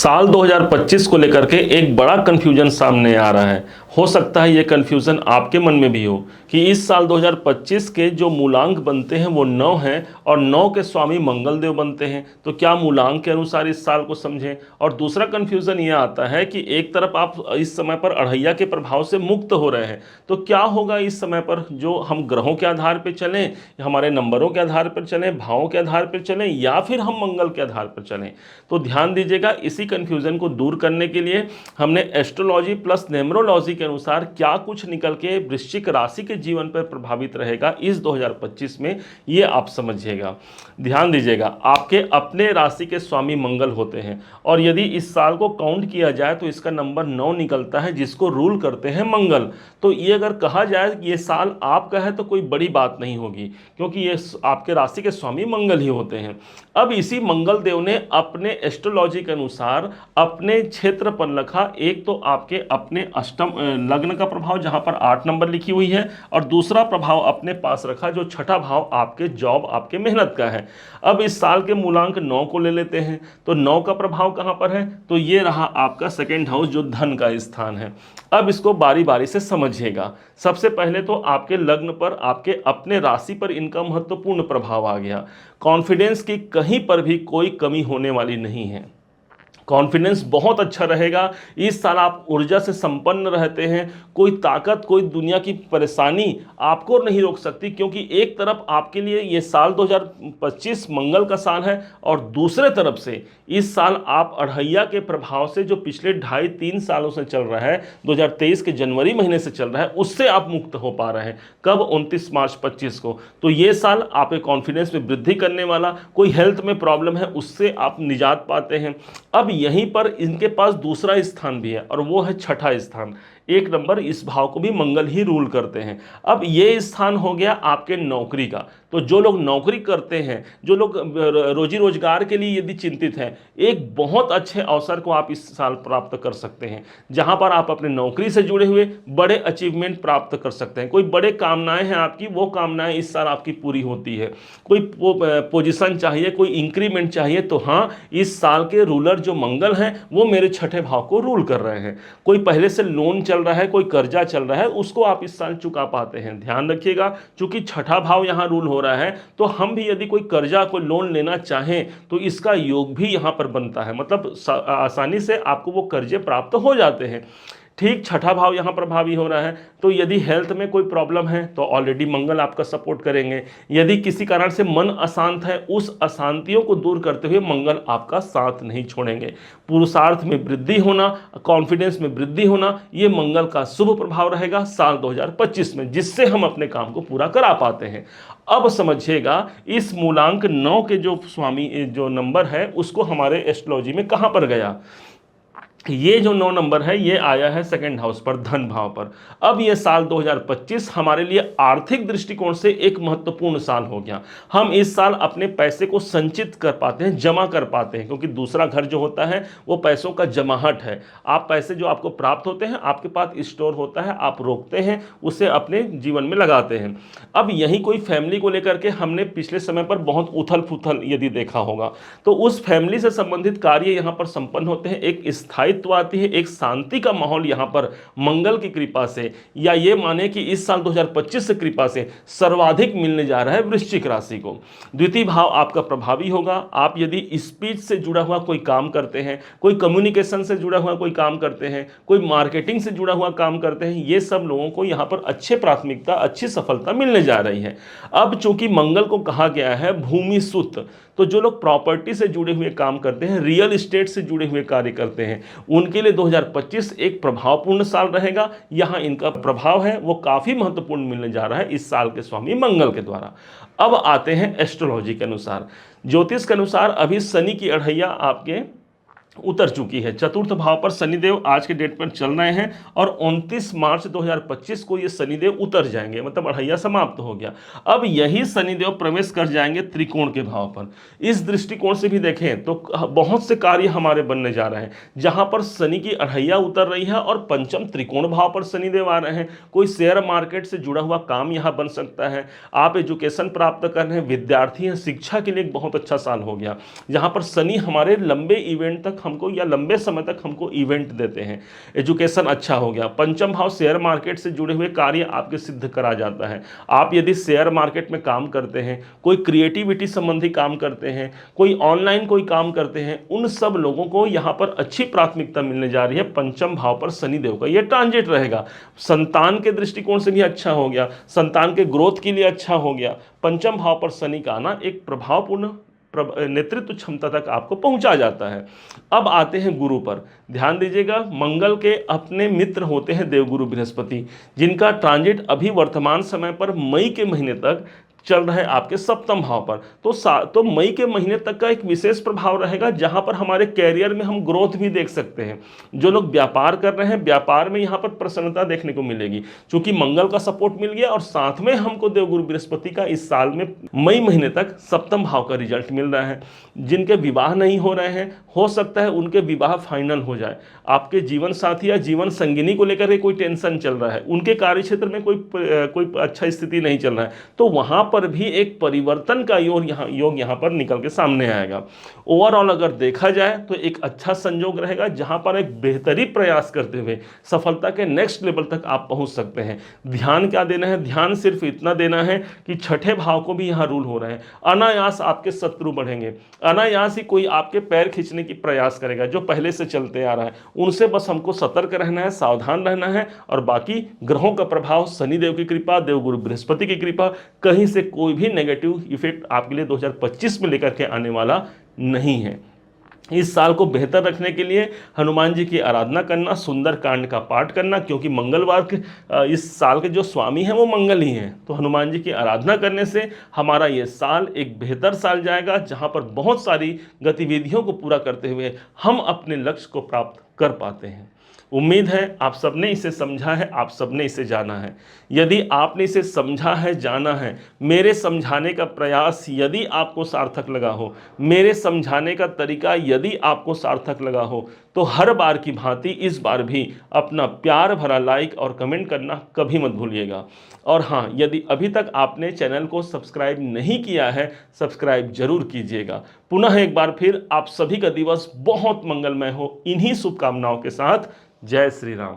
साल 2025 को लेकर के एक बड़ा कन्फ्यूजन सामने आ रहा है। हो सकता है ये कन्फ्यूज़न आपके मन में भी हो कि इस साल 2025 के जो मूलांक बनते हैं वो 9 हैं और 9 के स्वामी मंगल देव बनते हैं। तो क्या मूलांक के अनुसार इस साल को समझें। और दूसरा कन्फ्यूज़न ये आता है कि एक तरफ आप इस समय पर अढ़ैया के प्रभाव से मुक्त हो रहे हैं, तो क्या होगा इस समय पर, जो हम ग्रहों के आधार पर चलें, हमारे नंबरों के आधार पर चलें, भावों के आधार पर चलें, या फिर हम मंगल के आधार पर चलें। तो ध्यान दीजिएगा, इसी कन्फ्यूज़न को दूर करने के लिए हमने एस्ट्रोलॉजी प्लस न्यूमरोलॉजी के अनुसार क्या कुछ निकल के वृश्चिक राशि के जीवन पर प्रभावित रहेगा इस 2025 में, ये आप समझिएगा। ध्यान दीजिएगा, आपके अपने राशि के स्वामी मंगल होते हैं और यदि इस साल को काउंट किया जाए तो इसका नंबर 9 निकलता है, जिसको रूल करते हैं मंगल। तो ये अगर कहा जाए कि ये साल आपका है तो कोई बड़ी बात नहीं होगी, क्योंकि ये आपके राशि के स्वामी मंगल ही होते हैं। अब इसी मंगल देव ने अपने एस्ट्रोलॉजी के अनुसार अपने क्षेत्र पर रखा, एक तो आपके अपने अष्टम लग्न का प्रभाव जहां पर 8 नंबर लिखी हुई है, और दूसरा प्रभाव अपने पास रखा जो छठा भाव आपके जॉब, आपके मेहनत का है। अब इस साल के मूलांक 9 को ले लेते हैं, तो 9 का प्रभाव कहां पर है, तो ये रहा आपका सेकेंड हाउस जो धन का स्थान है। अब इसको बारी बारी से समझिएगा। सबसे पहले तो आपके लग्न पर, आपके अपने राशि पर इनका महत्वपूर्ण प्रभाव आ गया। कॉन्फिडेंस की कहीं पर भी कोई कमी होने वाली नहीं है, कॉन्फिडेंस बहुत अच्छा रहेगा। इस साल आप ऊर्जा से संपन्न रहते हैं, कोई ताकत, कोई दुनिया की परेशानी आपको नहीं रोक सकती, क्योंकि एक तरफ आपके लिए ये साल 2025 मंगल का साल है और दूसरे तरफ से इस साल आप अढ़ैया के प्रभाव से, जो पिछले 2.5-3 सालों से चल रहा है, 2023 के जनवरी महीने से चल रहा है, उससे आप मुक्त हो पा रहे हैं। कब? 29 मार्च 25 को। तो ये साल आपके कॉन्फिडेंस में वृद्धि करने वाला, कोई हेल्थ में प्रॉब्लम है उससे आप निजात पाते हैं। अब यहीं पर इनके पास दूसरा स्थान भी है और वो है छठा स्थान। 1 नंबर, इस भाव को भी मंगल ही रूल करते हैं। अब ये स्थान हो गया आपके नौकरी का। तो जो लोग नौकरी करते हैं, जो लोग रोजी रोजगार के लिए यदि चिंतित हैं, एक बहुत अच्छे अवसर को आप इस साल प्राप्त कर सकते हैं, जहां पर आप अपने नौकरी से जुड़े हुए बड़े अचीवमेंट प्राप्त कर सकते हैं। कोई बड़े कामनाएं हैं आपकी, वो कामनाएं इस साल आपकी पूरी होती है। कोई पोजीशन चाहिए, कोई इंक्रीमेंट चाहिए, तो हाँ, इस साल के रूलर जो मंगल हैं वो मेरे छठे भाव को रूल कर रहे हैं। कोई पहले से लोन चल रहा है, कोई कर्जा चल रहा है, उसको आप इस साल चुका पाते हैं। ध्यान रखिएगा, चूंकि छठा भाव यहां रूल हो रहा है, तो हम भी यदि कोई कर्जा, कोई लोन लेना चाहें तो इसका योग भी यहां पर बनता है, मतलब आसानी से आपको वो कर्जे प्राप्त हो जाते हैं। ठीक, छठा भाव यहाँ प्रभावी हो रहा है। तो यदि हेल्थ में कोई प्रॉब्लम है तो ऑलरेडी मंगल आपका सपोर्ट करेंगे। यदि किसी कारण से मन अशांत है, उस अशांतियों को दूर करते हुए मंगल आपका साथ नहीं छोड़ेंगे। पुरुषार्थ में वृद्धि होना, कॉन्फिडेंस में वृद्धि होना, ये मंगल का शुभ प्रभाव रहेगा साल 2025 में, जिससे हम अपने काम को पूरा करा पाते हैं। अब समझिएगा, इस मूलांक 9 के जो स्वामी जो नंबर है उसको हमारे एस्ट्रोलॉजी में कहाँ पर गया। ये जो 9 नंबर है ये आया है सेकंड हाउस पर, धन भाव पर। अब ये साल 2025 हमारे लिए आर्थिक दृष्टिकोण से एक महत्वपूर्ण साल हो गया। हम इस साल अपने पैसे को संचित कर पाते हैं, जमा कर पाते हैं, क्योंकि दूसरा घर जो होता है वो पैसों का जमाहट है। आप पैसे जो आपको प्राप्त होते हैं आपके पास स्टोर होता है, आप रोकते हैं, उसे अपने जीवन में लगाते हैं। अब यही कोई फैमिली को लेकर के हमने पिछले समय पर बहुत उथल पुथल यदि देखा होगा, तो उस फैमिली से संबंधित कार्य यहाँ पर संपन्न होते हैं, एक स्थायी आती है, एक शांति का माहौल यहां पर मंगल की कृपा से, या ये माने कि इस साल 2025 से कृपा से सर्वाधिक मिलने जा रहा है वृश्चिक राशि को। द्वितीय भाव आपका प्रभावी होगा। आप यदि स्पीच से जुड़ा हुआ कोई काम करते हैं, कोई कम्युनिकेशन से जुड़ा हुआ कोई काम करते हैं, कोई मार्केटिंग से जुड़ा हुआ काम करते हैं, ये सब लोगों को यहां पर अच्छे प्राथमिकता, अच्छी सफलता मिलने जा रही है। अब चूंकि मंगल को कहा गया है भूमि सुत, तो जो लोग प्रॉपर्टी से जुड़े हुए काम करते हैं, रियल एस्टेट से जुड़े हुए कार्य करते हैं, उनके लिए 2025 एक प्रभावपूर्ण साल रहेगा। यहां इनका प्रभाव है वो काफी महत्वपूर्ण मिलने जा रहा है इस साल के स्वामी मंगल के द्वारा। अब आते हैं एस्ट्रोलॉजी के अनुसार, ज्योतिष के अनुसार अभी शनि की अढ़ैया आपके उतर चुकी है। चतुर्थ भाव पर शनिदेव आज के डेट पर चल रहे हैं और 29 मार्च 2025 को ये शनिदेव उतर जाएंगे, मतलब अढ़ैया समाप्त हो गया। अब यही शनिदेव प्रवेश कर जाएंगे त्रिकोण के भाव पर। इस दृष्टिकोण से भी देखें तो बहुत से कार्य हमारे बनने जा रहे हैं, जहां पर शनि की अढ़ैया उतर रही है और पंचम त्रिकोण भाव पर शनिदेव आ रहे हैं। कोई शेयर मार्केट से जुड़ा हुआ काम यहाँ बन सकता है, आप एजुकेशन प्राप्त कर रहे हैं, विद्यार्थी हैं, शिक्षा के लिए एक बहुत अच्छा साल हो गया, जहां पर शनि हमारे लंबे इवेंट तक हमको या लंबे समय तक हमको इवेंट देते हैं। एजुकेशन अच्छा हो गया। पंचम भाव शेयर मार्केट से जुड़े हुए कार्य आपके सिद्ध करा जाता है। आप यदि शेयर मार्केट में काम करते हैं, कोई क्रिएटिविटी संबंधी काम करते हैं, कोई ऑनलाइन कोई काम करते हैं, उन सब लोगों को यहाँ पर अच्छी प्राथमिकता मिलने जा रही है। पंचम भाव पर शनिदेव का ये ट्रांजिट रहेगा। संतान के दृष्टिकोण से भी अच्छा हो गया, संतान के ग्रोथ के लिए अच्छा हो गया। पंचम भाव पर शनि का आना एक प्रभावपूर्ण नेतृत्व क्षमता तक आपको पहुंचा जाता है। अब आते हैं गुरु पर। ध्यान दीजिएगा, मंगल के अपने मित्र होते हैं देवगुरु बृहस्पति, जिनका ट्रांजिट अभी वर्तमान समय पर मई के महीने तक चल रहा है आपके सप्तम भाव पर। तो मई के महीने तक का एक विशेष प्रभाव रहेगा, जहां पर हमारे कैरियर में हम ग्रोथ भी देख सकते हैं। जो लोग व्यापार कर रहे हैं, व्यापार में यहां पर प्रसन्नता देखने को मिलेगी, क्योंकि मंगल का सपोर्ट मिल गया और साथ में हमको देवगुरु बृहस्पति का इस साल में मई महीने तक सप्तम भाव का रिजल्ट मिल रहा है। जिनके विवाह नहीं हो रहे हैं, हो सकता है उनके विवाह फाइनल हो जाए। आपके जीवन साथी या जीवन संगिनी को लेकर के कोई टेंशन चल रहा है, उनके कार्य क्षेत्र में कोई अच्छा स्थिति नहीं चल रहा है, तो वहां पर भी एक परिवर्तन का योग यहाँ पर निकल के सामने आएगा। ओवरऑल अगर देखा जाए तो एक अच्छा संयोग रहेगा, जहां पर एक बेहतरी प्रयास करते हुए सफलता के नेक्स्ट लेवल तक आप पहुंच सकते हैं। ध्यान क्या देना है? ध्यान सिर्फ इतना देना है कि छठे भाव को भी यहाँ रूल हो रहे हैं। अनायास आपके शत्रु बढ़ेंगे, अनायास ही कोई आपके पैर खींचने की प्रयास करेगा, जो पहले से चलते आ रहा है। उनसे बस हमको सतर्क रहना है, सावधान रहना है, और बाकी ग्रहों का प्रभाव, शनिदेव की कृपा, देवगुरु बृहस्पति की कृपा, कहीं से कोई भी नेगेटिव इफेक्ट आपके लिए 2025 में लेकर के आने वाला नहीं है। इस साल को बेहतर रखने के लिए हनुमान जी की आराधना करना, सुंदर कांड का पाठ करना, क्योंकि मंगलवार के इस साल के जो स्वामी हैं वो मंगल ही हैं। तो हनुमान जी की आराधना करने से हमारा ये साल एक बेहतर साल जाएगा, जहां पर बहुत सारी गतिविधियों को पूरा करते हुए हम अपने लक्ष्य को प्राप्त कर पाते हैं। उम्मीद है आप सबने इसे समझा है, आप सबने इसे जाना है। यदि आपने इसे समझा है, जाना है, मेरे समझाने का प्रयास यदि आपको सार्थक लगा हो, मेरे समझाने का तरीका यदि आपको सार्थक लगा हो, तो हर बार की भांति इस बार भी अपना प्यार भरा लाइक और कमेंट करना कभी मत भूलिएगा। और हाँ, यदि अभी तक आपने चैनल को सब्सक्राइब नहीं किया है, सब्सक्राइब जरूर कीजिएगा। पुनः एक बार फिर आप सभी का दिवस बहुत मंगलमय हो, इन्हीं शुभकामनाओं के साथ। जय श्री राम।